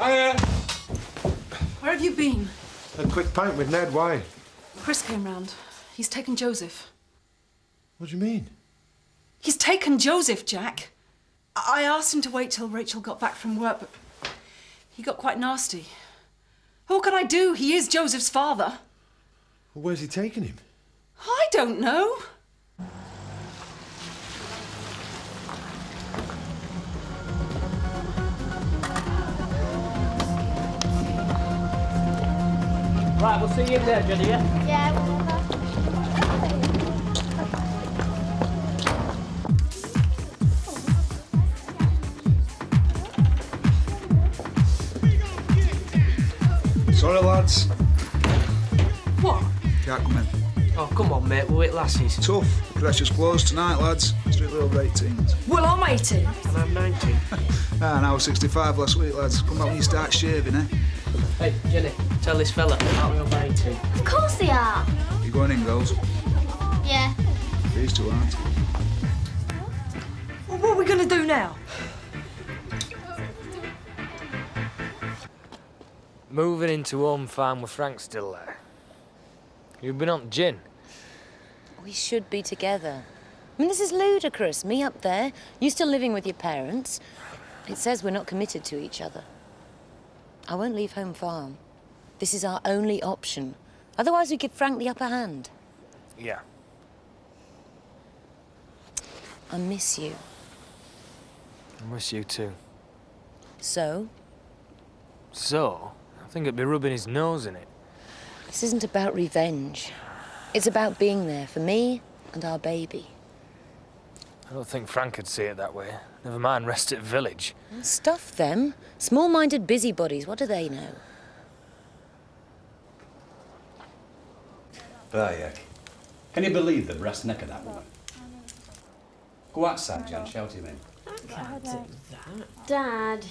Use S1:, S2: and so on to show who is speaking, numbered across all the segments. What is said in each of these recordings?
S1: Hiya!
S2: Where have you been?
S1: A quick pint with Ned. Why?
S2: Chris came round. He's taken Joseph.
S1: What do you mean?
S2: He's taken Joseph, Jack. I asked him to wait till Rachel got back from work, but he got quite nasty. What can I do? He is Joseph's father.
S1: Well, where's he taking him?
S2: I don't know.
S3: Right, we'll see you in there, Jenny, yeah?
S4: Yeah, whatever.
S5: Sorry, lads.
S2: What?
S5: Can't come in.
S3: Oh, come on, mate. We're with lassies.
S5: Tough. Creche's closed tonight, lads. Strictly over 18s.
S2: Well, I'm 18.
S3: And I'm 19.
S5: I was 65 last week, lads. Come back when you start shaving, eh?
S3: Hey, Jenny, tell this fella, aren't we over 18?
S4: Of course they are.
S5: You going in, girls?
S4: Yeah.
S5: These two aren't.
S2: Well, what are we going to do now?
S6: Moving into home farm with Frank still there. You've been on gin.
S7: We should be together. I mean, this is ludicrous. Me up there, you still living with your parents. It says we're not committed to each other. I won't leave home farm. This is our only option. Otherwise, we give Frank the upper hand.
S6: Yeah.
S7: I miss you.
S6: I miss you too.
S7: So?
S6: So, I think it'd be rubbing his nose in it.
S7: This isn't about revenge. It's about being there for me and our baby.
S6: I don't think Frank would see it that way. Never mind rest at village.
S7: Well, stuff them. Small-minded busybodies, what do they know?
S8: Bayek. Can you believe the brass neck of that woman? Go outside, Jan, shout him in.
S4: Dad.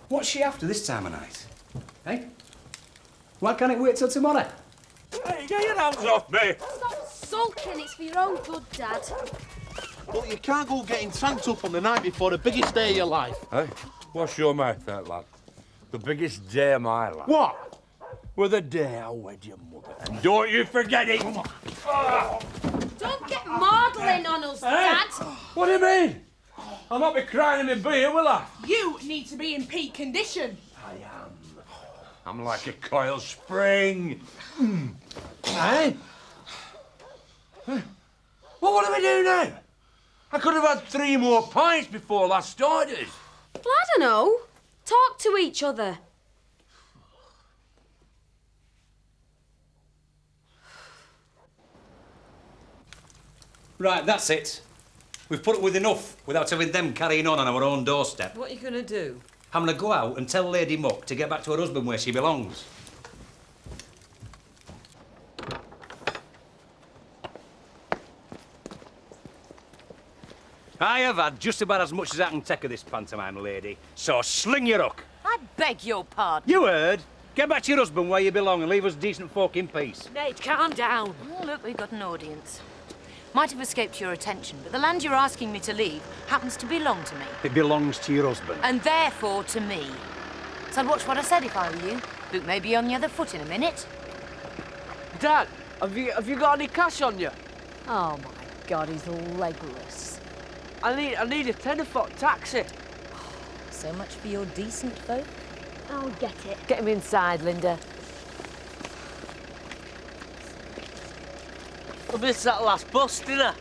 S8: What's she after this time of night? Eh? Why can't it wait till tomorrow?
S1: Hey, get your hands off me!
S4: Stop sulking, it's for your own good, Dad.
S9: But you can't go getting tranked up on the night before the biggest day of your life.
S1: Hey, what's your mouth there, lad? The biggest day of my life.
S9: What?
S1: Well, the day I wed your mother. And don't you forget it! Come on.
S4: Don't get maudlin on us, Dad.
S1: What do you mean? I'll not be crying in my beer, will I?
S10: You need to be in peak condition.
S1: I am. I'm like a coiled spring.
S9: Hey?
S1: Well, what do we do now? I could have had 3 more pints before last started.
S4: Well, I don't know. Talk to each other.
S8: Right, that's it. We've put up with enough without having them carrying on our own doorstep.
S2: What are you going to do?
S8: I'm going to go out and tell Lady Muck to get back to her husband where she belongs. I have had just about as much as I can take of this pantomime, lady. So sling your hook.
S7: I beg your pardon.
S8: You heard? Get back to your husband where you belong and leave us decent folk in peace.
S7: Nate, calm down. Oh, look, we've got an audience. Might have escaped your attention, but the land you're asking me to leave happens to belong to me.
S8: It belongs to your husband.
S7: And therefore to me. So I'd watch what I said if I were you. Luke may be on the other foot in a minute.
S3: Dad, have you got any cash on you?
S11: Oh, my God, he's legless.
S3: I need a tenner for taxi.
S7: So much for your decent folk.
S11: I'll get it. Get him inside, Linda.
S3: I missed that last bus, didn't I?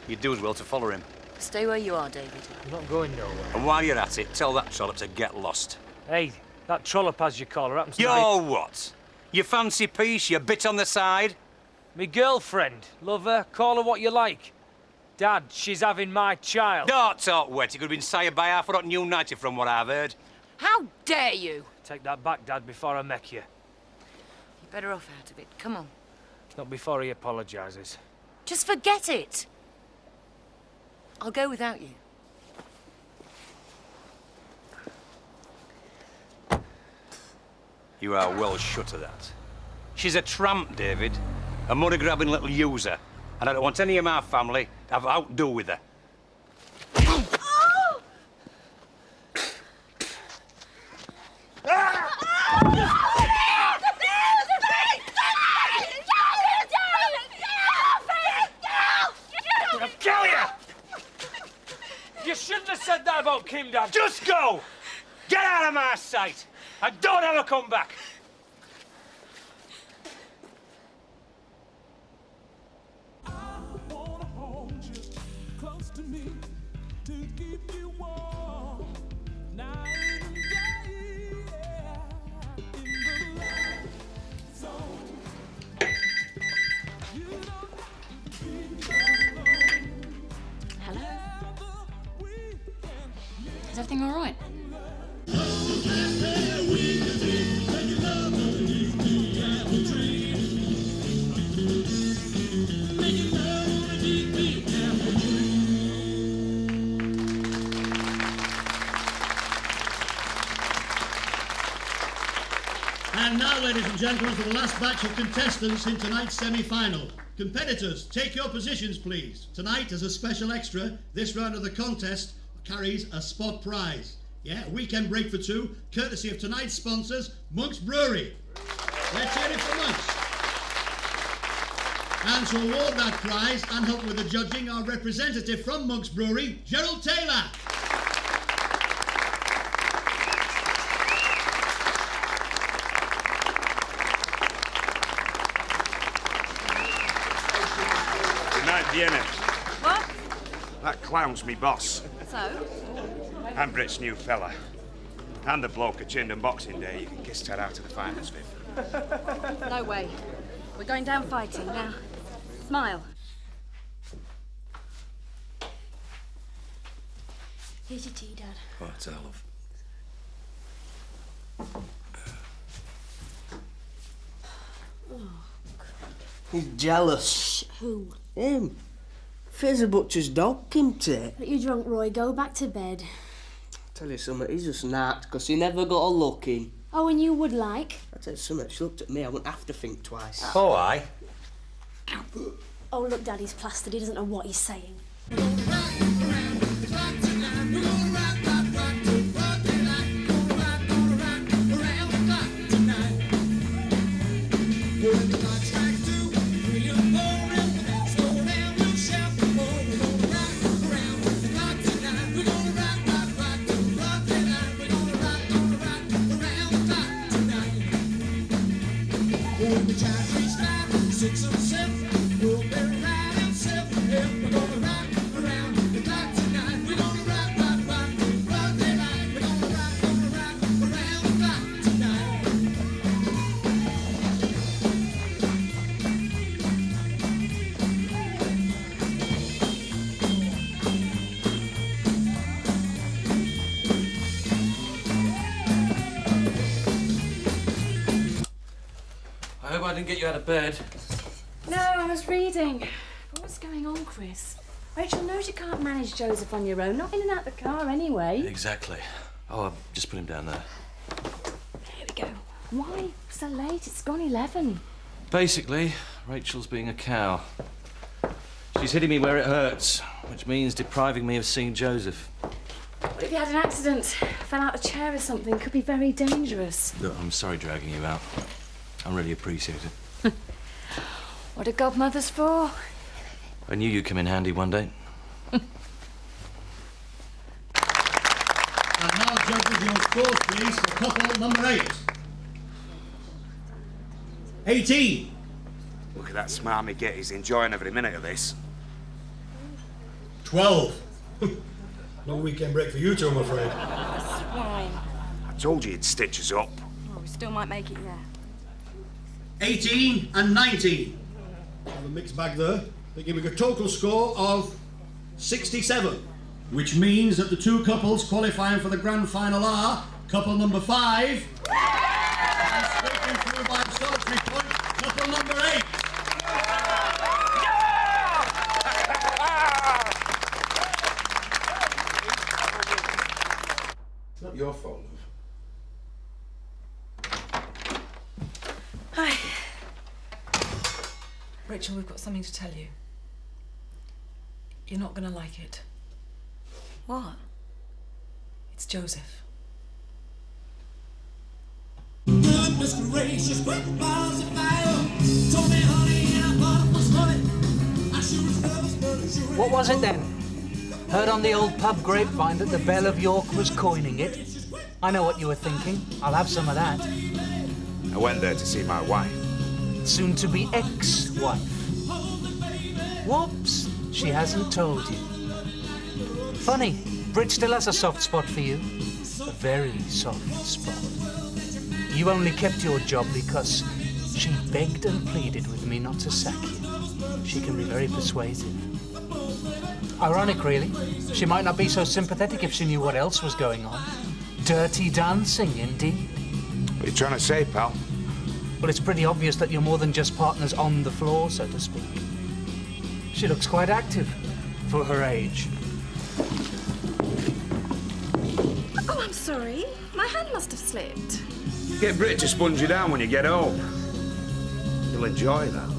S8: You'd do as well to follow him.
S7: Stay where you are, David.
S6: I'm not going nowhere.
S8: And while you're at it, tell that trollop to get lost.
S6: Hey, that trollop, as you call her, happens to
S8: You're what? Your fancy piece, your bit on the side?
S6: Me girlfriend. Love her, call her what you like. Dad, she's having my child.
S8: Don't talk wet. It could have been sired by half a rotten United from what I've heard.
S7: How dare you?
S6: Take that back, Dad, before I make you.
S7: You're better off out of it. Come on.
S6: Not before he apologises.
S7: Just forget it. I'll go without you.
S8: You are well shut of that. She's a tramp, David. A money-grabbing little user. And I don't want any of my family to have outdo with her.
S6: I'll kill you! You shouldn't have said that about Kim, Dad. Just go! Get out of my sight! And don't ever come back!
S2: Is everything all right?
S12: And now, ladies and gentlemen, for the last batch of contestants in tonight's semi-final. Competitors, take your positions, please. Tonight, as a special extra, this round of the contest carries a spot prize. Yeah, a weekend break for two, courtesy of tonight's sponsors, Monk's Brewery. Let's hear it for Monk's. And to award that prize and help with the judging, our representative from Monk's Brewery, Gerald Taylor.
S1: Good night, Vienna.
S4: What?
S1: That clown's me boss.
S4: So?
S1: And Brit's new fella. And the bloke at Chindon Boxing Day. You can kiss that out of the finals, Viv.
S4: No way. We're going down fighting now. Smile. Here's your tea, Dad.
S1: Oh, it's our love.
S13: He's jealous.
S4: Who?
S13: Him. Fizz a butcher's dog, isn't it?
S4: Are you drunk, Roy? Go back to bed.
S13: Tell you something, he's just napped because he never got a look in.
S4: Oh, and you would like?
S13: I tell you something, if she looked at me, I wouldn't have to think twice.
S8: Oh, aye.
S4: Oh, look, Daddy's plastered. He doesn't know what he's saying.
S1: I hope I didn't get you out of bed.
S2: No, I was reading. But what's going on, Chris? Rachel knows you can't manage Joseph on your own. Not in and out the car, anyway.
S14: Exactly. Oh, I'll just put him down there.
S2: There we go. Why so late? It's gone 11.
S14: Basically, Rachel's being a cow. She's hitting me where it hurts, which means depriving me of seeing Joseph.
S2: What if you had an accident? Fell out a chair or something? Could be very dangerous.
S14: Look, I'm sorry dragging you out. I really appreciate it.
S2: What are godmothers for?
S14: I knew you'd come in handy one day.
S12: And now, judges, your scores, please, for couple number 8. 18.
S1: Look at that smarmy git. He's enjoying every minute of this.
S12: 12. No weekend break for you two, I'm afraid.
S4: Swine.
S1: I told you he'd stitch us up.
S4: Oh, we still might make it, yeah.
S12: 18 and 19. Have a mixed bag there. They give me a total score of 67, which means that the two couples qualifying for the grand final are couple number 5 and scraping through by a solitary point, couple number 8.
S1: It's not your fault, love.
S2: Hi. Rachel, we've got something to tell you. You're not going to like it.
S7: What?
S2: It's Joseph.
S15: Good What was it then? Heard on the old pub grapevine that the Belle of York was coining it. I know what you were thinking. I'll have some of that.
S1: I went there to see my wife.
S15: Soon-to-be ex-wife. Whoops, she hasn't told you. Funny, Brit still has a soft spot for you. A very soft spot. You only kept your job because she begged and pleaded with me not to sack you. She can be very persuasive. Ironic, really. She might not be so sympathetic if she knew what else was going on. Dirty dancing, indeed.
S1: What are you trying to say, pal?
S15: Well, it's pretty obvious that you're more than just partners on the floor, so to speak. She looks quite active for her age.
S16: Oh, I'm sorry. My hand must have slipped.
S1: Get Brit to sponge you down when you get home. You'll enjoy that.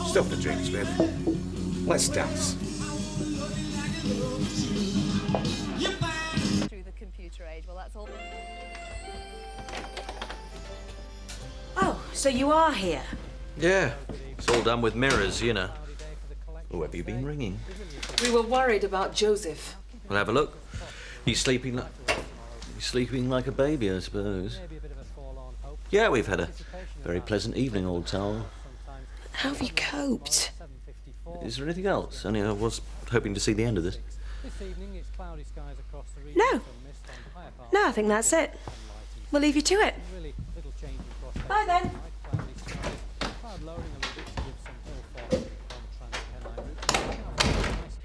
S1: Stuff the drinks, babe. Let's dance.
S17: Through the computer age, well, that's all.
S18: Oh, so you are here?
S14: Yeah. It's all done with mirrors, you know. Who have you been ringing?
S2: We were worried about Joseph.
S14: Well, have a look. He's sleeping like a baby, I suppose. Yeah, we've had a very pleasant evening, old towel.
S18: How have you coped?
S14: Is there anything else? Only I was hoping to see the end of this.
S18: No. No, I think that's it. We'll leave you to it. Bye then.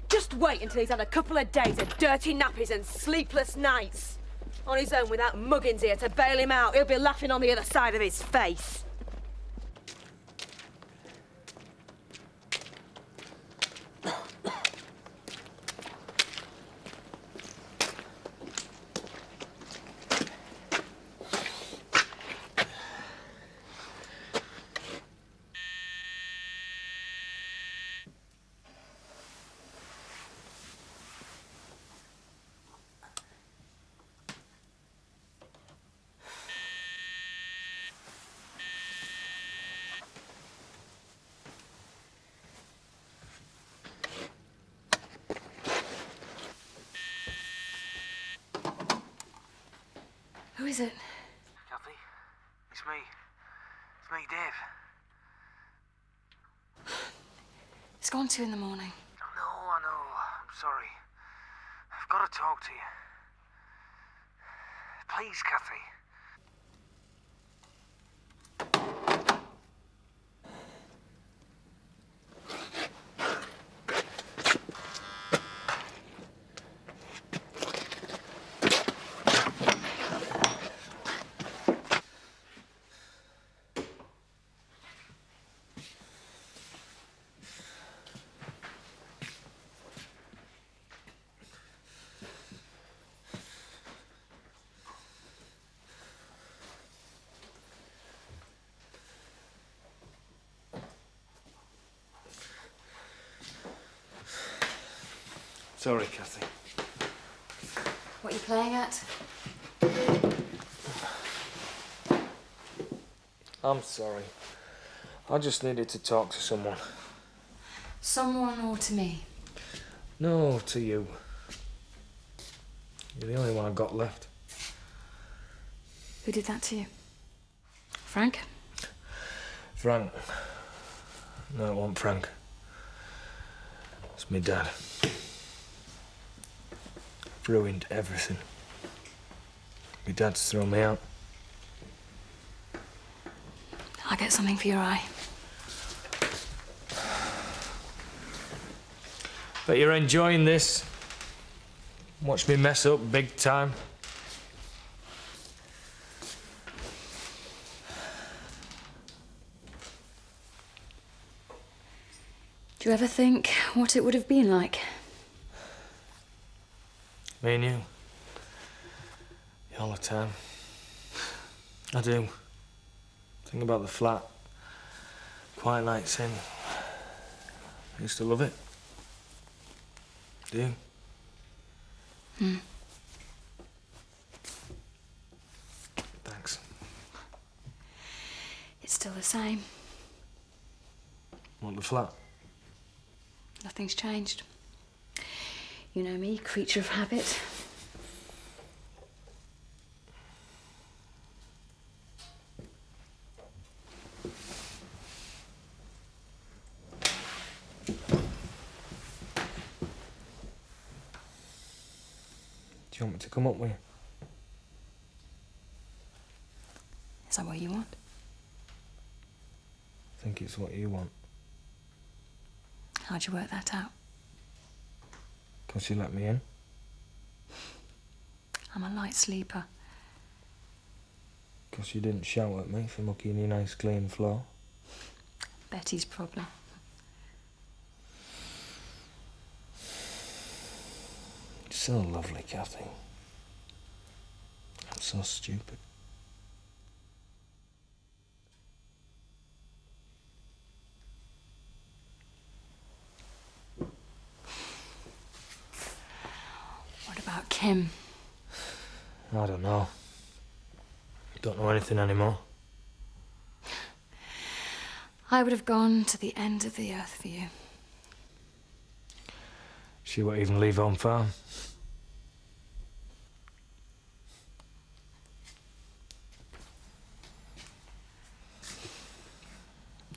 S11: Just wait until he's had a couple of days of dirty nappies and sleepless nights. On his own without Muggins here to bail him out, he'll be laughing on the other side of his face.
S2: Who is it?
S19: Kathy, it's me. It's me, Dave.
S2: It's gone 2 in the morning.
S19: I know. I'm sorry. I've got to talk to you. Please, Kathy.
S6: Sorry, Kathy.
S2: What are you playing at?
S6: I'm sorry. I just needed to talk to someone.
S2: Someone or to me?
S6: No, to you. You're the only one I've got left.
S2: Who did that to you? Frank?
S6: Frank. No, it wasn't Frank. It's me dad. Ruined everything. My dad's thrown me out.
S2: I'll get something for your eye.
S6: Bet you're enjoying this. Watch me mess up big time.
S2: Do you ever think what it would have been like?
S6: Me and you. All the time. I do. Think about the flat. Quiet nights in. I used to love it. Do you?
S2: Hmm.
S6: Thanks.
S2: It's still the same.
S6: Want the flat?
S2: Nothing's changed. You know me, creature of habit.
S6: Do you want me to come up with you?
S2: Is that what you want?
S6: I think it's what you want.
S2: How'd you work that out?
S6: 'Cause you let me in.
S2: I'm a light sleeper.
S6: 'Cause you didn't shout at me for mucking your nice clean floor.
S2: Betty's problem.
S6: You're so lovely, Kathy. I'm so stupid.
S2: What about Kim?
S6: I don't know. Don't know anything anymore.
S2: I would have gone to the end of the earth for you.
S6: She won't even leave home farm.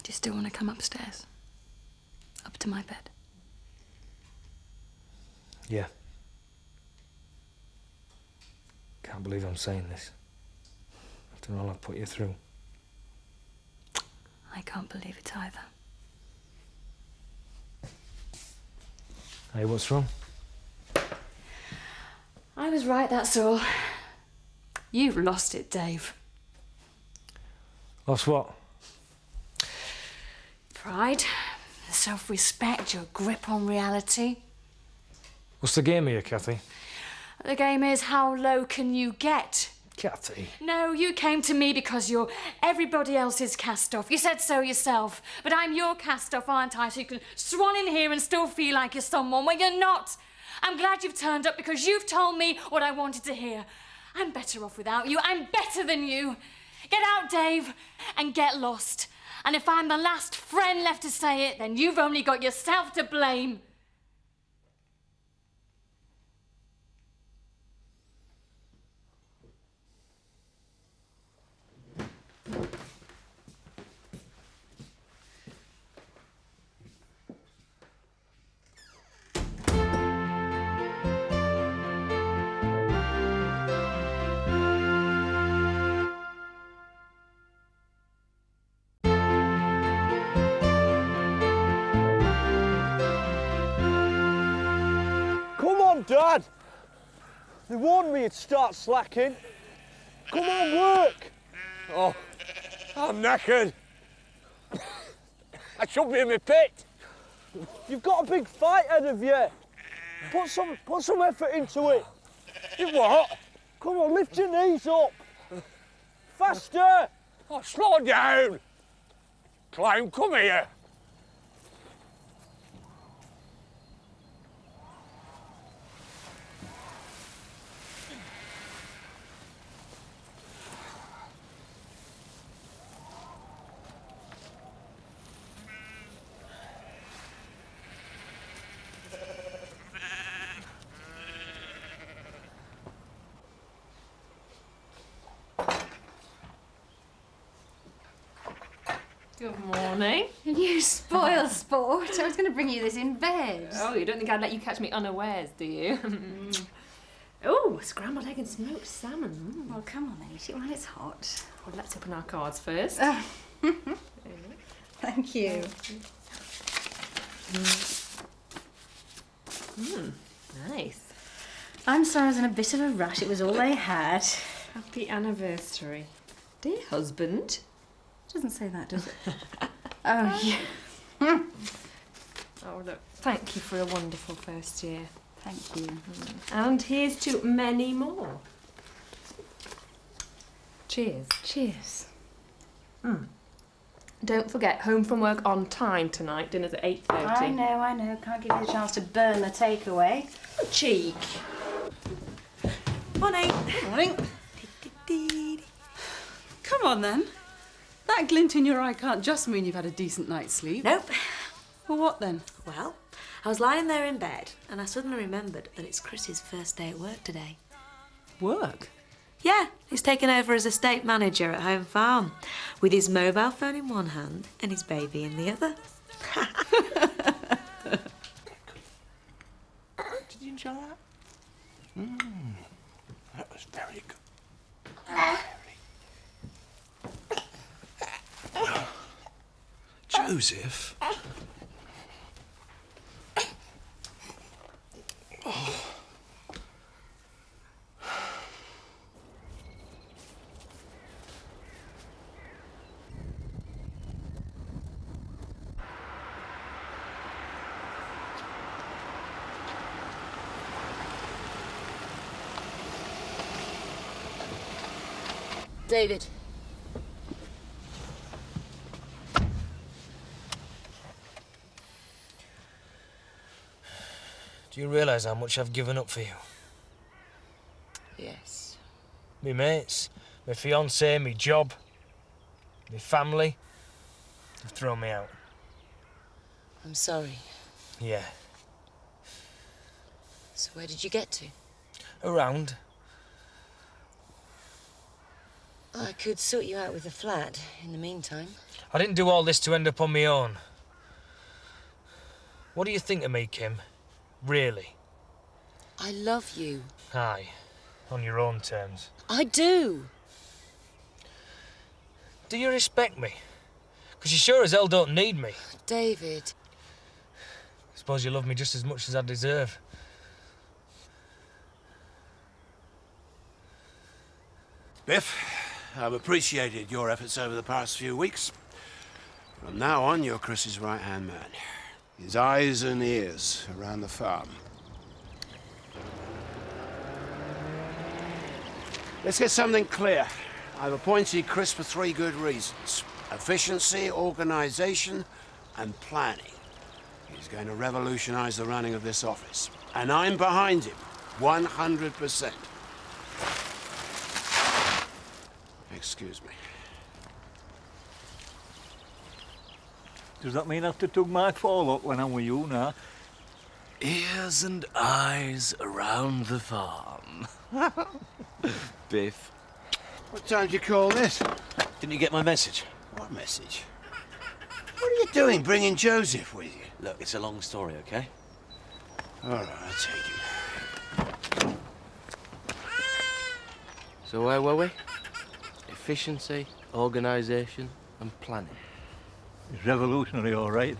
S2: Do you still want to come upstairs? Up to my bed?
S6: Yeah. Can't believe I'm saying this. After all I've put you through.
S2: I can't believe it either.
S6: Hey, what's wrong?
S2: I was right, that's all. You've lost it, Dave.
S6: Lost what?
S2: Pride, self-respect, your grip on reality.
S6: What's the game here, Kathy?
S2: The game is, how low can you get?
S6: Kathy.
S2: No, you came to me because you're everybody else's cast off. You said so yourself. But I'm your cast off, aren't I? So you can swan in here and still feel like you're someone when you're not. I'm glad you've turned up because you've told me what I wanted to hear. I'm better off without you. I'm better than you. Get out, Dave, and get lost. And if I'm the last friend left to say it, then you've only got yourself to blame.
S9: Come on, Dad! They warned me you'd start slacking. Come on, work!
S20: Oh, I'm knackered. I should be in my pit.
S9: You've got a big fight ahead of you. Put some effort into it.
S20: You what?
S9: Come on, lift your knees up. Faster!
S20: Oh, slow down. Clown, come here.
S10: Good morning.
S17: You spoiled sport. I was going to bring you this in bed.
S10: Oh, you don't think I'd let you catch me unawares, do you? Oh, scrambled egg and smoked salmon.
S17: Well, come on then, eat it while it's hot.
S10: Well, let's open our cards first.
S17: Thank you.
S10: Nice.
S17: I'm sorry I was in a bit of a rush. It was all they had.
S10: Happy anniversary. Dear husband.
S17: Doesn't say that, does it? Oh, yeah.
S10: Oh, look, thank you for a wonderful first year.
S17: Thank you.
S10: And here's to many more. Cheers.
S17: Cheers.
S10: Don't forget, home from work on time tonight. Dinner's at 8:30.
S17: I know. Can't give you the chance to burn the takeaway.
S10: Cheek.
S2: Morning.
S17: Morning.
S2: Come on then.
S21: That glint in your eye can't just mean you've had a decent night's sleep.
S18: Nope.
S21: Well, what then?
S18: Well, I was lying there in bed and I suddenly remembered that it's Chris's first day at work today.
S21: Work?
S18: Yeah, he's taken over as estate manager at Home Farm with his mobile phone in one hand and his baby in the other.
S1: Did you enjoy that? That was very good. Joseph? Oh.
S7: David.
S6: Do you realise how much I've given up for you?
S7: Yes.
S6: Me mates, my fiancée, me job, my family. They've thrown me out.
S7: I'm sorry.
S6: Yeah.
S7: So where did you get to?
S6: Around.
S7: I could sort you out with a flat in the meantime.
S6: I didn't do all this to end up on my own. What do you think of me, Kim? Really?
S7: I love you.
S6: Aye. On your own terms.
S7: I do.
S6: Do you respect me? Because you sure as hell don't need me.
S7: David.
S6: Suppose you love me just as much as I deserve.
S1: Biff, I've appreciated your efforts over the past few weeks. From now on, you're Chris's right-hand man. His eyes and ears around the farm. Let's get something clear. I've appointed Chris for 3 good reasons. Efficiency, organisation, and planning. He's going to revolutionise the running of this office. And I'm behind him, 100%. Excuse me.
S22: Does that mean I have to tug my fall up when I'm with you now?
S23: Ears and eyes around the farm. Biff.
S1: What time do you call this?
S23: Didn't you get my message?
S1: What message? What are you doing, bringing Joseph with you?
S23: Look, it's a long story, okay?
S1: All right, I'll take him.
S13: So where were we? Efficiency, organisation and planning.
S22: It's revolutionary, all right.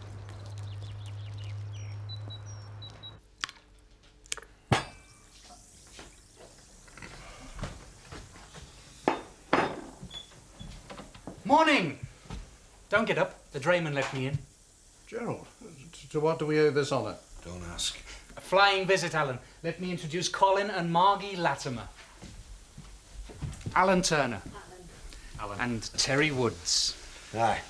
S15: Morning! Don't get up. The drayman let me in.
S12: Gerald, to what do we owe this honour?
S1: Don't ask.
S15: A flying visit, Alan. Let me introduce Colin and Margie Latimer. Alan Turner. Alan. And Terry Woods.
S1: Aye.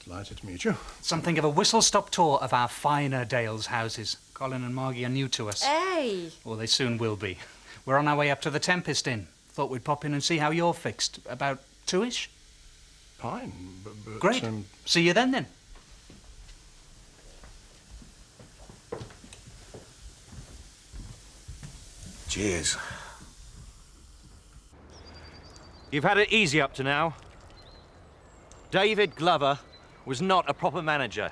S12: Delighted to meet you.
S15: Something of a whistle-stop tour of our finer Dales houses. Colin and Margie are new to us.
S18: Hey!
S15: Well, they soon will be. We're on our way up to the Tempest Inn. Thought we'd pop in and see how you're fixed. About 2-ish?
S12: Fine, but
S15: Great. See you then.
S1: Cheers.
S14: You've had it easy up to now. David Glover was not a proper manager.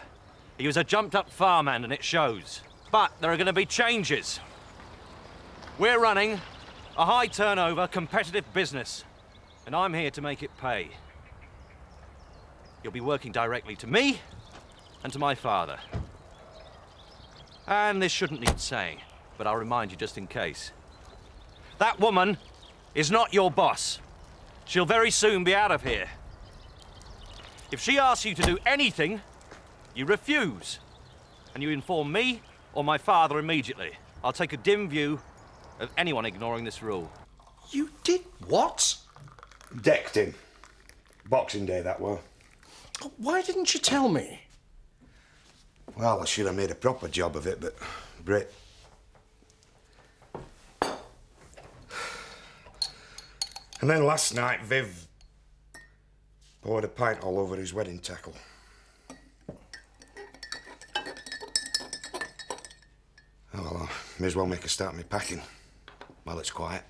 S14: He was a jumped-up farmhand, and it shows. But there are going to be changes. We're running a high-turnover, competitive business, and I'm here to make it pay. You'll be working directly to me and to my father. And this shouldn't need saying, but I'll remind you just in case. That woman is not your boss. She'll very soon be out of here. If she asks you to do anything, you refuse. And you inform me or my father immediately. I'll take a dim view of anyone ignoring this rule.
S1: You did what? Decked him. Boxing Day, that were.
S12: Why didn't you tell me?
S1: Well, I should have made a proper job of it, but Brit. And then last night, Viv...
S3: Poured a pint all over his wedding tackle. Oh, well, I may as well make a start me packing while it's quiet.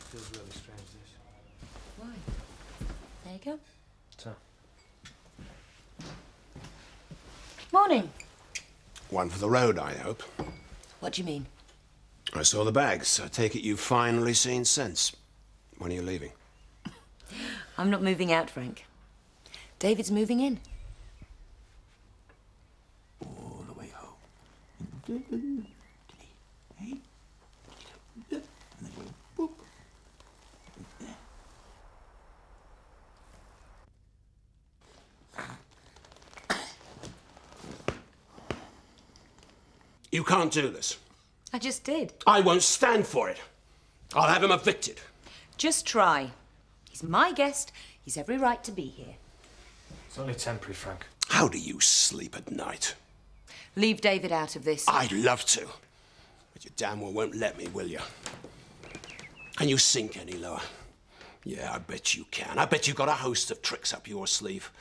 S6: Feels really strange, this.
S7: Why? There you go.
S6: So.
S7: Morning.
S1: One for the road, I hope.
S7: What do you mean?
S1: I saw the bags. I take it you've finally seen sense. When are you leaving?
S7: I'm not moving out, Frank. David's moving in.
S1: All the way home. You can't do this.
S7: I just did.
S1: I won't stand for it. I'll have him evicted.
S7: Just try. He's my guest. He's every right to be here.
S6: It's only temporary, Frank.
S1: How do you sleep at night?
S7: Leave David out of this.
S1: I'd love to. But you damn well won't let me, will you? Can you sink any lower? Yeah, I bet you can. I bet you've got a host of tricks up your sleeve.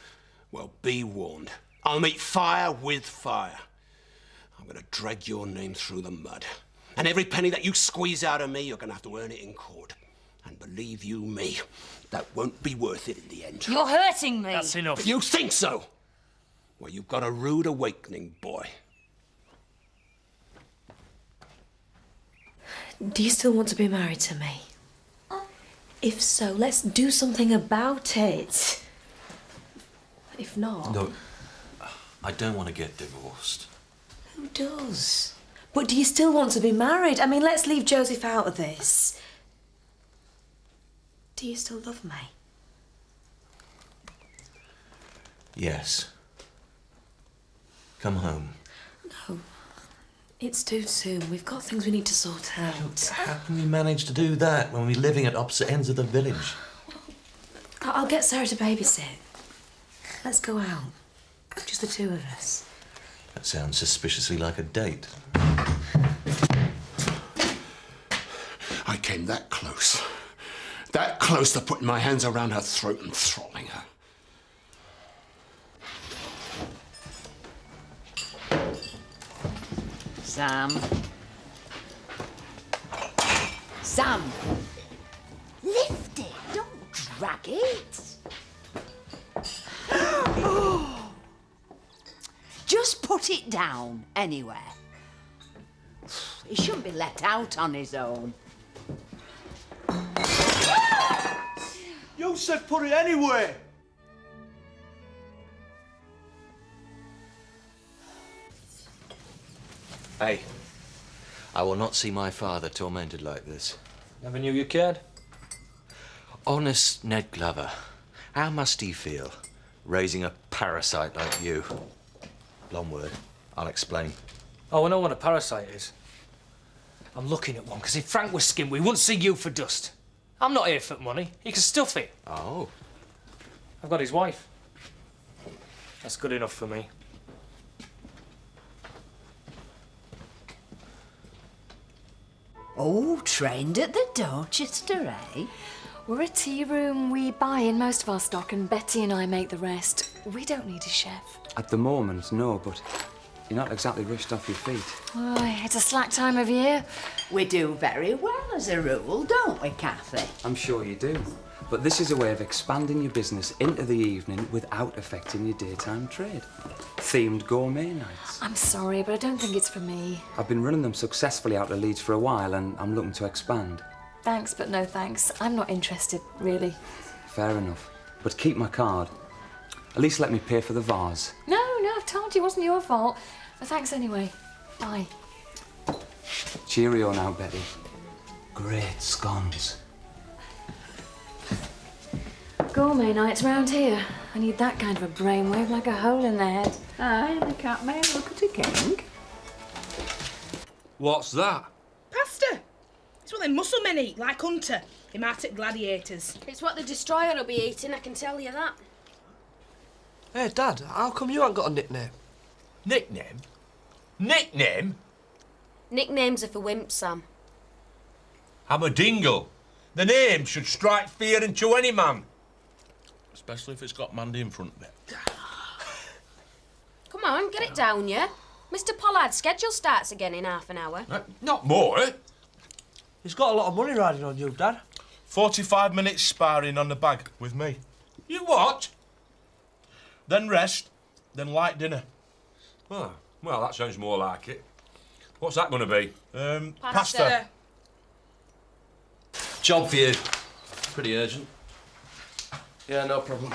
S1: Well, be warned. I'll meet fire with fire. I'm going to drag your name through the mud. And every penny that you squeeze out of me, you're going to have to earn it in court. And believe you me, that won't be worth it in the end.
S7: You're hurting me.
S6: That's enough.
S1: You think so? Well, you've got a rude awakening, boy.
S18: Do you still want to be married to me? If so, let's do something about it. If not...
S23: Look, I don't want to get divorced.
S18: Who does? But do you still want to be married? I mean, let's leave Joseph out of this. Do you still love me?
S23: Yes. Come home.
S18: No. It's too soon. We've got things we need to sort out.
S23: How can we manage to do that when we're living at opposite ends of the village?
S18: I'll get Sarah to babysit. Let's go out. Just the two of us.
S23: That sounds suspiciously like a date.
S1: I came that close. That close to putting my hands around her throat and throttling her.
S7: Sam. Sam! Lift it, don't drag it. Just put it down anywhere. He shouldn't be let out on his own.
S9: You said put it anywhere.
S23: Hey, I will not see my father tormented like this.
S6: Never knew you cared.
S23: Honest Ned Glover, how must he feel raising a parasite like you? Long word, I'll explain.
S6: Oh, I know what a parasite is. I'm looking at one, because if Frank was skinned, we wouldn't see you for dust. I'm not here for money. He can stuff it.
S23: Oh.
S6: I've got his wife. That's good enough for me.
S7: Oh, trained at the Dorchester, eh?
S2: We're a tea room. We buy in most of our stock and Betty and I make the rest. We don't need a chef.
S5: At the moment, no, but you're not exactly rushed off your feet.
S2: Oh, it's a slack time of year.
S7: We do very well as a rule, don't we, Kathy?
S5: I'm sure you do. But this is a way of expanding your business into the evening without affecting your daytime trade. Themed gourmet nights.
S2: I'm sorry, but I don't think it's for me.
S5: I've been running them successfully out of Leeds for a while and I'm looking to expand.
S2: Thanks, but no thanks. I'm not interested, really.
S5: Fair enough. But keep my card. At least let me pay for the vase.
S2: No, I've told you it wasn't your fault. Thanks anyway. Bye.
S5: Cheerio now, Betty. Great scones.
S2: Gourmet nights round here. I need that kind of a brainwave, like a hole in the head.
S7: Aye, the cat may look at a king.
S22: What's that?
S8: Pasta. It's what them muscle men eat, like Hunter.
S11: He might at Gladiators.
S4: It's what the Destroyer will be eating, I can tell you that.
S8: Hey, Dad, how come you haven't got a nickname?
S20: Nickname? Nickname?
S4: Nicknames are for wimps, Sam.
S20: I'm a dingle. The name should strike fear into any man. Especially if it's got Mandy in front of it.
S4: Come on, get it down, yeah? Mr. Pollard's schedule starts again in half an hour.
S20: Not more.
S8: He's got a lot of money riding on you, Dad.
S20: 45 minutes sparring on the bag with me. You what? Then rest, then light dinner.
S16: Oh, well, that sounds more like it. What's that going to be?
S20: Pasta.
S23: Job for you. Pretty urgent. Yeah, no problem.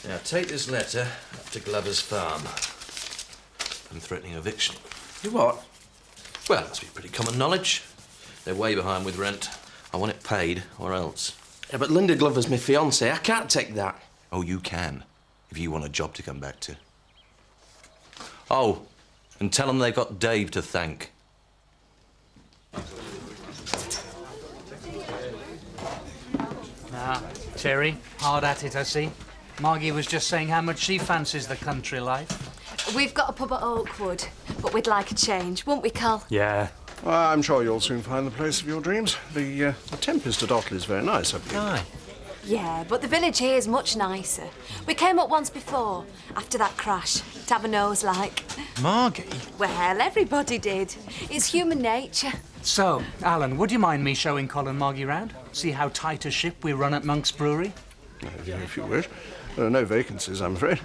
S23: Now, take this letter up to Glover's farm. I'm threatening eviction.
S8: You what?
S23: Well, that's been pretty common knowledge. They're way behind with rent. I want it paid, or else.
S8: Yeah, but Linda Glover's my fiancée. I can't take that.
S23: Oh, you can, if you want a job to come back to. Oh, and tell them they've got Dave to thank.
S15: Ah, Terry, hard at it, I see. Margie was just saying how much she fancies the country life.
S24: We've got a pub at Oakwood, but we'd like a change, won't we, Cal?
S15: Yeah.
S3: Well, I'm sure you'll soon find the place of your dreams. The Tempest at Otley is very nice, I believe.
S23: Aye.
S24: Yeah, but the village here is much nicer. We came up once before, after that crash, to have a nose like.
S23: Margie?
S24: Well, everybody did. It's human nature.
S15: So, Alan, would you mind me showing Colin Margie round? See how tight a ship we run at Monk's Brewery?
S3: If you wish. There are no vacancies, I'm afraid.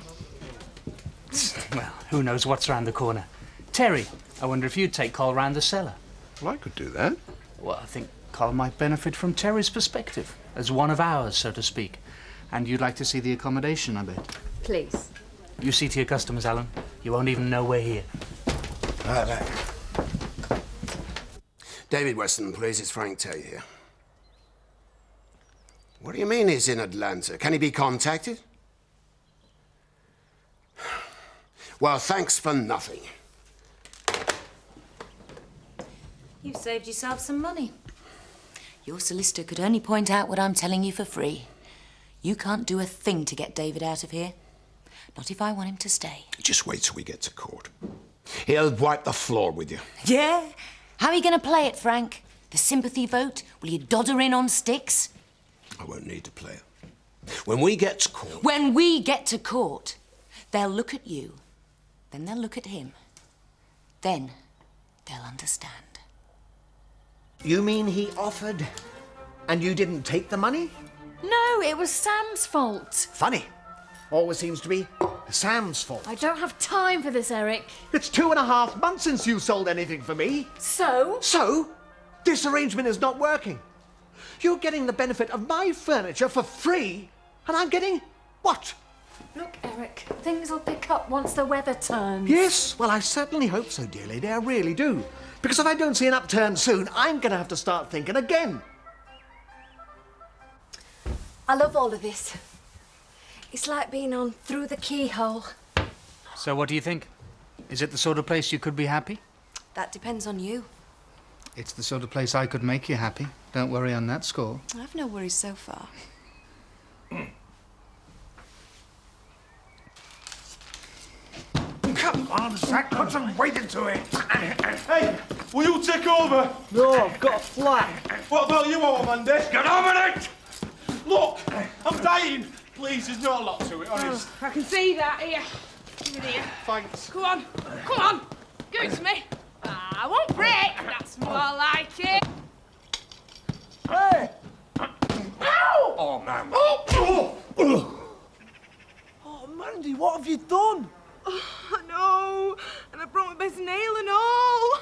S15: Well, who knows what's round the corner. Terry, I wonder if you'd take Col round the cellar.
S3: Well, I could do that.
S15: Well, I think Col might benefit from Terry's perspective, as one of ours, so to speak. And you'd like to see the accommodation, I bet.
S24: Please.
S15: You see to your customers, Alan. You won't even know we're here.
S1: Right back. David Weston, please. It's Frank Tay here. What do you mean he's in Atlanta? Can he be contacted? Well, thanks for nothing.
S7: You've saved yourself some money. Your solicitor could only point out what I'm telling you for free. You can't do a thing to get David out of here. Not if I want him to stay.
S1: Just wait till we get to court. He'll wipe the floor with you.
S7: Yeah? How are you going to play it, Frank? The sympathy vote? Will you dodder in on sticks?
S1: I won't need to play it. When we get to court...
S7: When we get to court, they'll look at you. Then they'll look at him. Then they'll understand.
S25: You mean he offered and you didn't take the money?
S2: No, it was Sam's fault.
S25: Funny. Always seems to be Sam's fault.
S2: I don't have time for this, Eric.
S25: It's 2.5 months since you sold anything for me.
S2: So?
S25: So? This arrangement is not working. You're getting the benefit of my furniture for free, and I'm getting what?
S2: Look, Eric, things will pick up once the weather turns.
S25: Yes, well, I certainly hope so, dear lady. I really do. Because if I don't see an upturn soon, I'm going to have to start thinking again.
S24: I love all of this. It's like being on Through the Keyhole.
S15: So what do you think? Is it the sort of place you could be happy?
S24: That depends on you.
S15: It's the sort of place I could make you happy. Don't worry on that score.
S24: I've no worries so far.
S25: Come on, Zach, put some weight into it.
S20: Hey, will you take over?
S9: No, I've got a flat.
S20: What about you, old man? Get over it! Look, I'm dying. Please, there's not a lot to it, honest.
S11: I can see that. Here. Give it here.
S20: Thanks.
S11: Come on. Come on. Give it to me. I won't break. That's more like it.
S25: Hey!
S20: Ow!
S25: Oh, man.
S9: Oh, Mandy, what have you done?
S11: Oh, I know. And I broke my best nail and all.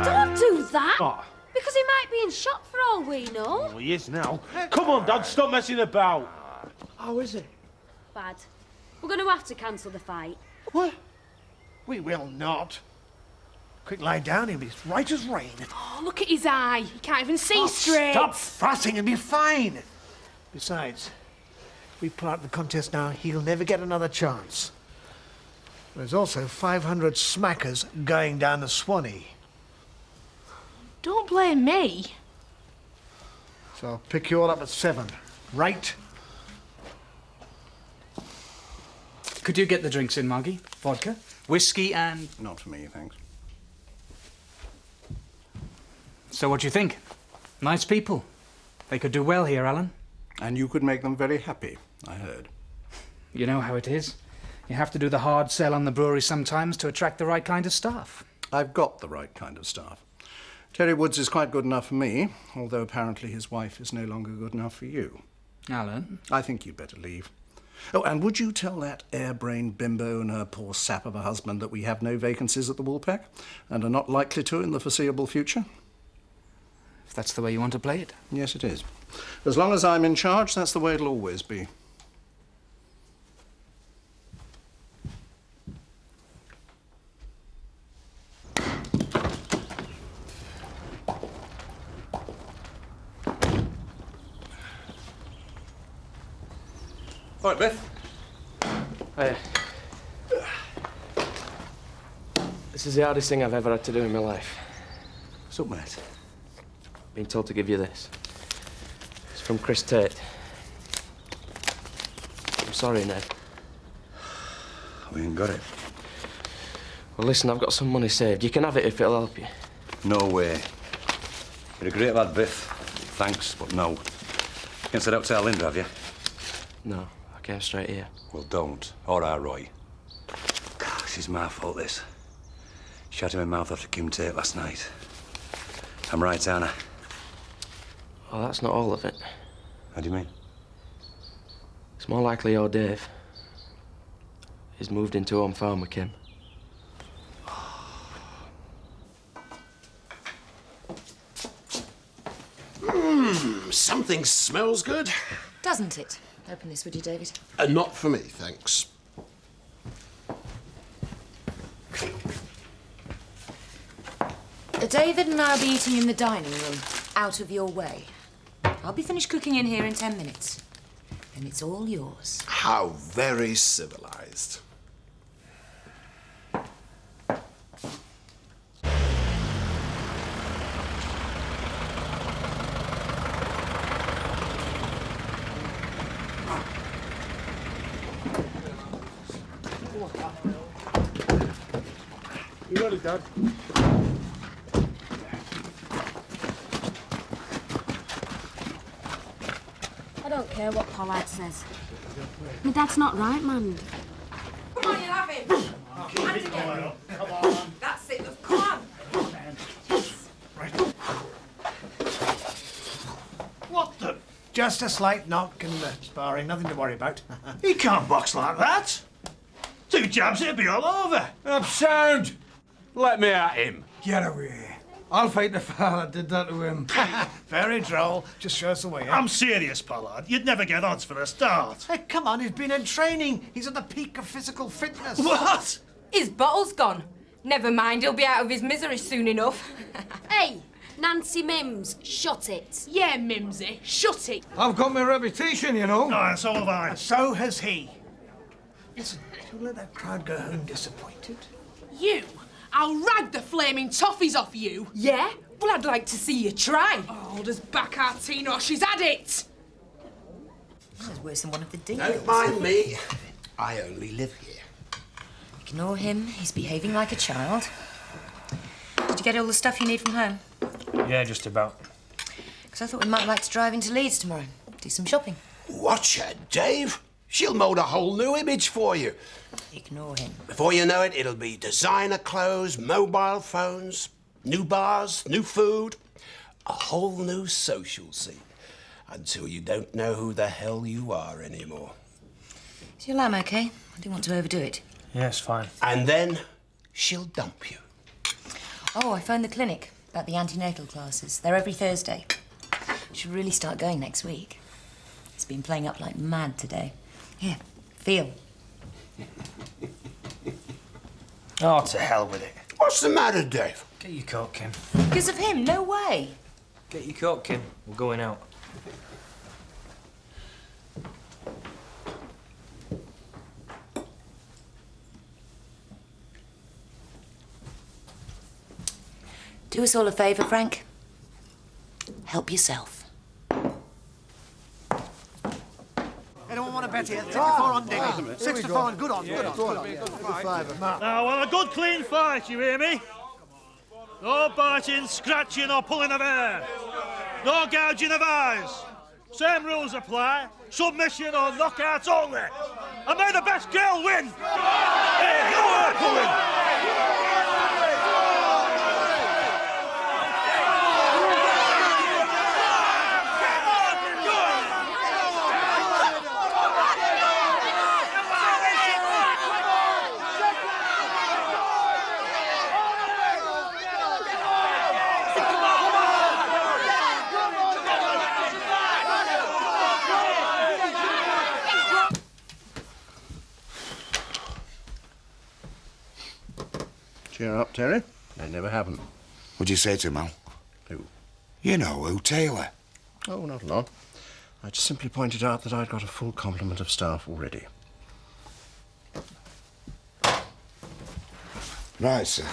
S4: Don't do that!
S20: Oh.
S4: Because he might be in shock for all we know.
S20: Well, he is now. Come on, Dad, stop messing about.
S25: How is it?
S4: Bad. We're going to have to cancel the fight.
S25: What? We will not. Quick, lie down. He'll be as right as rain.
S11: Oh, look at his eye. He can't even see straight.
S25: Stop fussing and be fine. Besides, if we pull out the contest now, he'll never get another chance. There's also 500 smackers going down the Swanee.
S11: Don't blame me.
S25: So I'll pick you all up at 7. Right?
S15: Could you get the drinks in, Margie? Vodka, whiskey, and...
S10: Not for me, thanks.
S15: So what do you think? Nice people. They could do well here, Alan.
S10: And you could make them very happy, I heard.
S15: You know how it is. You have to do the hard sell on the brewery sometimes to attract the right kind of staff.
S10: I've got the right kind of staff. Terry Woods is quite good enough for me, although apparently his wife is no longer good enough for you.
S15: Alan?
S10: I think you'd better leave. Oh, and would you tell that airbrained bimbo and her poor sap of a husband that we have no vacancies at the Woolpack, and are not likely to in the foreseeable future?
S15: If that's the way you want to play it.
S10: Yes, it is. As long as I'm in charge, that's the way it'll always be.
S14: All right, Beth.
S6: Hey. This is the hardest thing I've ever had to do in my life.
S10: What's up, mate?
S6: Been told to give you this. It's from Chris Tate. I'm sorry, Ned.
S10: We ain't got it.
S6: Well, listen, I've got some money saved. You can have it if it'll help you.
S10: No way. You're a great lad, Biff. Thanks, but no. You can set out to Linda, have you?
S6: No, I came straight here.
S10: Well, don't. All right, Roy. Gosh, it's my fault, this. Shut him in mouth after Kim Tate last night. I'm right, Anna.
S6: Oh, that's not all of it.
S10: How do you mean?
S6: It's more likely your Dave. He's moved into home farm with Kim.
S1: Something smells good.
S7: Doesn't it? Open this, would you, David?
S1: Not for me, thanks.
S7: David and I'll be eating in the dining room, out of your way. I'll be finished cooking in here in 10 minutes. Then it's all yours.
S1: How very civilized.
S9: You ready, Dad?
S4: I don't care what Pollard says. My dad's not right, man.
S11: Come on, you'll have him. Hand again.
S9: Come on.
S11: That's it, love. Come on.
S25: What the? Just a slight knock and sparring, nothing to worry about.
S9: He can't box like that. 2 jabs, it'll be all over.
S20: I'm sound. Let me at him.
S9: Get away. I'll fight the fella that did that to him.
S25: Very droll. Just show us the way.
S9: I'm serious, Pollard. You'd never get odds for a start.
S25: Hey, come on, he's been in training. He's at the peak of physical fitness.
S9: What?
S11: His bottle's gone. Never mind, he'll be out of his misery soon enough.
S4: Hey, Nancy Mims, shut it.
S11: Yeah, Mimsy, shut it.
S9: I've got my reputation, you know.
S25: No, so have I. So has he. Listen, don't let that crowd go home disappointed.
S11: You? I'll rag the flaming toffees off you. Yeah? Well, I'd like to see you try. Oh, does Baccartino, she's had it.
S7: That's worse than one of the deals.
S1: Don't mind me. I only live here.
S7: Ignore him. He's behaving like a child. Did you get all the stuff you need from home?
S6: Yeah, just about.
S7: Because I thought we might like to drive into Leeds tomorrow. Do some shopping.
S1: Watch her, Dave. She'll mould a whole new image for you.
S7: Ignore him.
S1: Before you know it, it'll be designer clothes, mobile phones, new bars, new food, a whole new social scene. Until you don't know who the hell you are anymore.
S7: Is your lamb okay? I didn't want to overdo it.
S6: Yeah, it's fine.
S1: And then she'll dump you.
S7: Oh, I phoned the clinic about the antenatal classes. They're every Thursday. Should really start going next week. It's been playing up like mad today. Here, feel.
S6: Oh, to hell with it.
S1: Well, What's the matter, Dave?
S6: Get your coat, Kim.
S7: Because of him? No way.
S6: Get your coat, Kim. We're going out.
S7: Do us all a favour, Frank. Help yourself.
S25: Anyone want to bet here? 64 on Diggy. 64 on. Good on. Good on.
S9: Now, well, a good clean fight, you hear me? No biting, scratching or pulling of hair. No gouging of eyes. Same rules apply. Submission or knockout only. And may the best girl win. Hey, no hair pulling.
S10: Cheer up, Terry. They never haven't.
S3: What'd you say to him, Al?
S10: Who?
S3: You know who, Taylor.
S10: Oh, not a lot. I just simply pointed out that I'd got a full complement of staff already.
S3: Right, sir.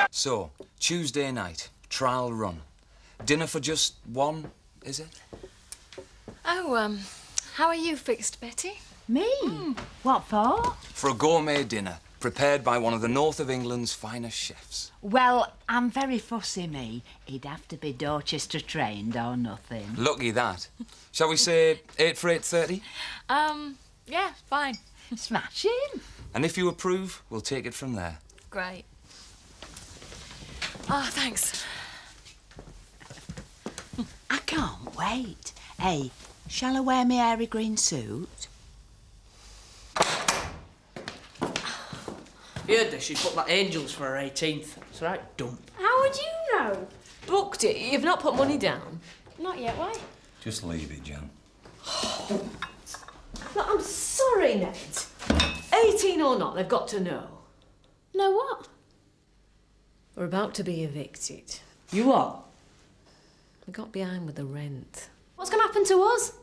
S5: So, Tuesday night, trial run. Dinner for just one, is it?
S2: Oh, how are you fixed, Betty?
S12: Me? What for?
S5: For a gourmet dinner, prepared by one of the north of England's finest chefs.
S12: Well, I'm very fussy, me. He'd have to be Dorchester trained or nothing.
S5: Lucky that. Shall we say 8 for 8:30?
S2: Yeah, fine.
S12: Smashing.
S5: And if you approve, we'll take it from there.
S2: Great. Oh, thanks.
S12: I can't wait. Hey, shall I wear my airy green suit?
S8: You heard this? She's booked like angels for her 18th. It's right dump.
S4: How would you know? Booked it. You've not put money down. Not yet. Why?
S16: Just leave it, Jan.
S4: Look, I'm sorry, Ned. 18 or not, they've got to know. Know what? We're about to be evicted.
S12: You what?
S4: We got behind with the rent. What's going to happen to us?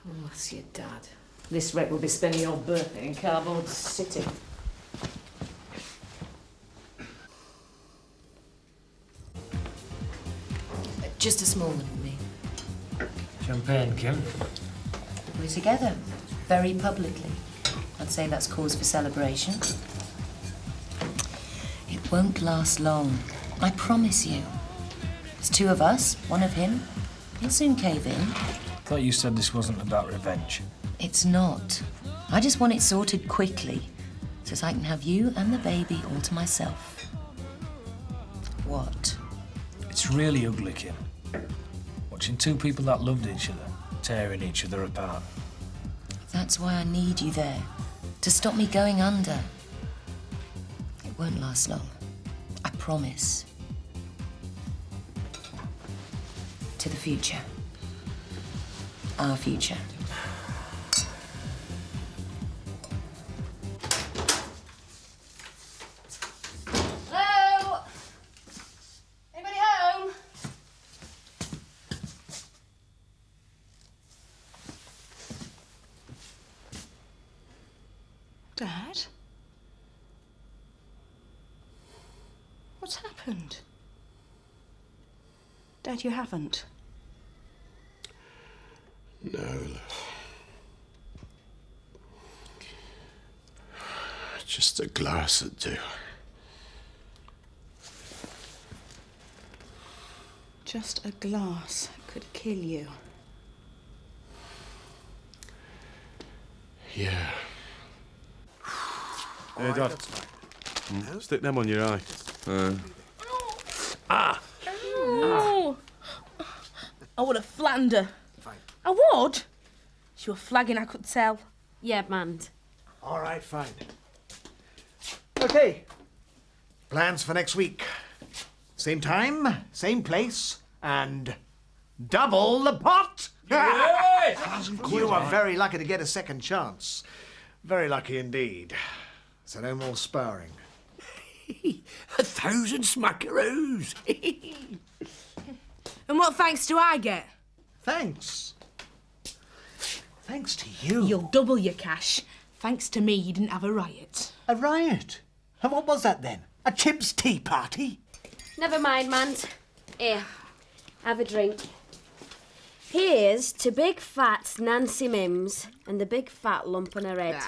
S4: Oh, that's your dad. This wreck will be spending your birthday in Cardboard City.
S7: Just a small one for me.
S6: Champagne, Kim.
S7: We're together, very publicly. I'd say that's cause for celebration. It won't last long, I promise you. There's two of us, one of him. He'll soon cave in.
S6: Thought you said this wasn't about revenge.
S7: It's not. I just want it sorted quickly, so that I can have you and the baby all to myself. What?
S6: It's really ugly, Kim. Watching two people that loved each other, tearing each other apart.
S7: That's why I need you there, to stop me going under. It won't last long. I promise. To the future. Our future.
S11: Hello? Anybody home? Dad? What's happened? Dad, you haven't.
S1: No, love. Just a glass would do.
S11: Just a glass could kill you.
S1: Yeah.
S3: Hey, Dad.
S13: Stick them on your eye.
S17: Oh. I would have flattened her. I would. She was flagging, I could tell.
S4: Yeah, man.
S25: All right, fine. OK. Plans for next week. Same time, same place, and double the pot!
S20: Yes!
S25: You are very lucky to get a second chance. Very lucky indeed. So no more sparring.
S18: 1,000 smackaroos.
S17: And what thanks do I get?
S25: Thanks. Thanks to you.
S17: You'll double your cash. Thanks to me, you didn't have a riot.
S25: A riot? And what was that then? A chip's tea party?
S24: Never mind, man. Here, have a drink. Here's to big fat Nancy Mims and the big fat lump on her head.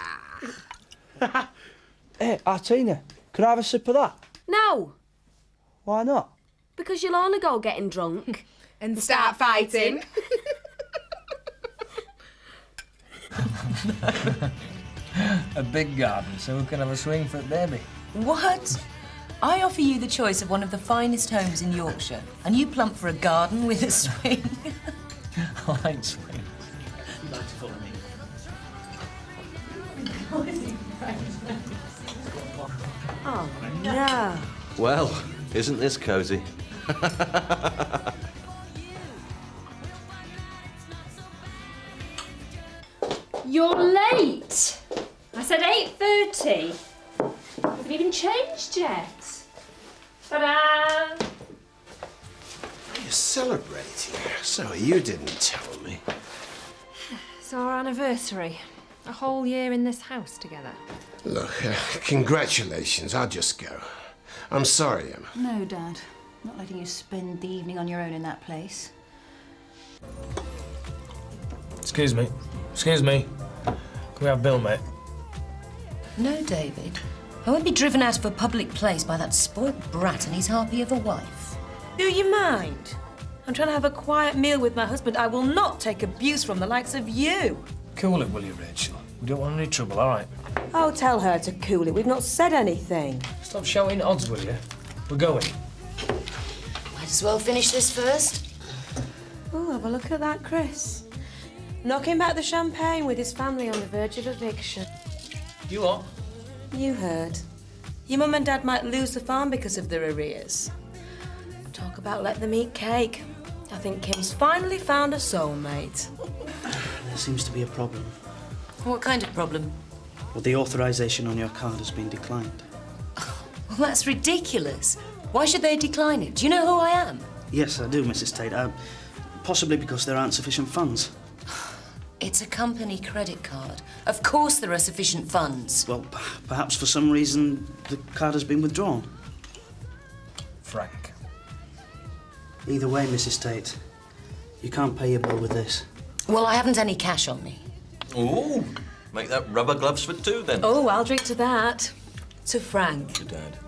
S8: Hey, Artina, could I have a sip of that?
S24: No,
S8: Why not?
S24: because you'll only go getting drunk.
S17: And start fighting.
S19: A big garden, so we can have a swing for a baby.
S7: What? I offer you the choice of one of the finest homes in Yorkshire, and you plump for a garden with a swing.
S19: I like swing.
S8: You'd like to follow me?
S24: Oh, no.
S23: Well, isn't this cosy?
S2: You're late. I said 8:30. Haven't even changed yet. Ta-da!
S1: You're celebrating, so you didn't tell me.
S4: It's our anniversary. A whole year in this house together.
S1: Look, congratulations. I'll just go. I'm sorry, Emma.
S21: No, Dad. Not letting you spend the evening on your own in that place.
S6: Excuse me. Excuse me. Can we have Bill, mate?
S7: No, David. I won't be driven out of a public place by that spoilt brat and his harpy of a wife.
S11: Do you mind? I'm trying to have a quiet meal with my husband. I will not take abuse from the likes of you.
S6: Cool it, will you, Rachel? We don't want any trouble, all right?
S11: Oh, tell her to cool it. We've not said anything.
S6: Stop shouting odds, will you? We're going.
S7: Might as well finish this first.
S11: Oh, have a look at that, Chris. Knocking back the champagne with his family on the verge of eviction.
S6: You what?
S11: You heard. Your mum and dad might lose the farm because of their arrears. Talk about let them eat cake. I think Kim's finally found a soulmate.
S26: There seems to be a problem.
S7: What kind of problem?
S26: Well, the authorization on your card has been declined.
S7: Well, that's ridiculous. Why should they decline it? Do you know who I am?
S26: Yes, I do, Mrs. Tate. Possibly because there aren't sufficient funds.
S7: It's a company credit card. Of course there are sufficient funds.
S26: Well, perhaps for some reason the card has been withdrawn.
S6: Frank.
S26: Either way, Mrs. Tate, you can't pay your bill with this.
S7: Well, I haven't any cash on me.
S23: Ooh, make that rubber gloves for two then.
S11: Oh, I'll drink to that. To Frank.
S23: To Dad.